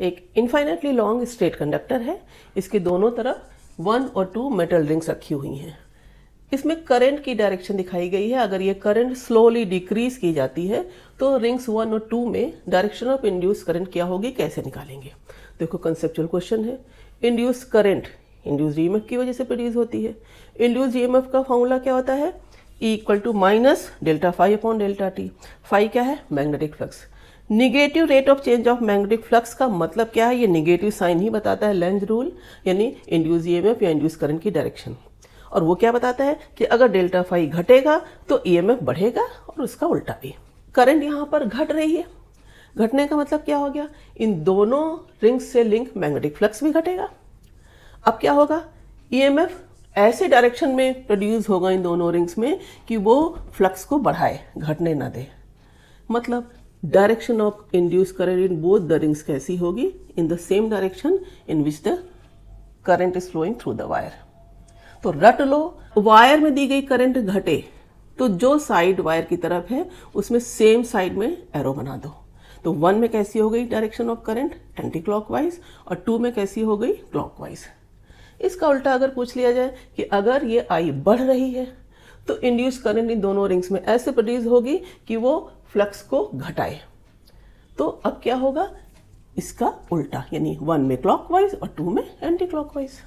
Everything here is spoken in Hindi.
एक इनफाइनाइटली लॉन्ग स्ट्रेट कंडक्टर है, इसके दोनों तरफ 1 और 2 मेटल रिंग्स रखी हुई हैं। इसमें करंट की डायरेक्शन दिखाई गई है। अगर ये करंट स्लोली डिक्रीज की जाती है तो रिंग्स 1 और 2 में डायरेक्शन ऑफ इंड्यूस करंट क्या होगी, कैसे निकालेंगे। देखो कंसेप्चुअल क्वेश्चन है। इंड्यूस करंट इंड्यूस ईएमएफ की वजह से प्रोड्यूस होती है। इंड्यूस ईएमएफ का फॉर्मूला क्या होता है, E equal to minus delta phi upon delta t. Phi क्या है, magnetic flux. Negative rate of change of magnetic flux का मतलब क्या है, ये निगेटिव साइन ही बताता है लेंज रूल, यानी इंड्यूस ईएमएफ या इंड्यूस करंट की डायरेक्शन। और वो क्या बताता है कि अगर डेल्टा फाई घटेगा तो ईएमएफ बढ़ेगा और उसका उल्टा भी। करंट यहाँ पर घट रही है, घटने का मतलब क्या हो गया, इन दोनों रिंग्स से लिंक मैग्नेटिक फ्लक्स भी घटेगा। अब क्या होगा, ईएमएफ ऐसे डायरेक्शन में प्रोड्यूस होगा इन दोनों रिंग्स में कि वो फ्लक्स को बढ़ाए, घटने ना दे। मतलब direction of induce current in both the rings कैसी होगी, in the same direction in which the current is flowing through the wire. तो रट लो, वायर में दी गई करंट घटे तो जो साइड वायर की तरफ है उसमें सेम साइड में एरो बना दो। तो 1 में कैसी हो गई direction of current, anti clockwise, और 2 में कैसी हो गई, क्लॉकवाइज। इसका उल्टा अगर पूछ लिया जाए कि अगर ये आई बढ़ रही है तो इंड्यूस करंट इन दोनों रिंग्स में ऐसे प्रोड्यूस होगी कि वो फ्लक्स को घटाए। तो अब क्या होगा, इसका उल्टा, यानी 1 में क्लॉकवाइज और 2 में एंटी क्लॉकवाइज।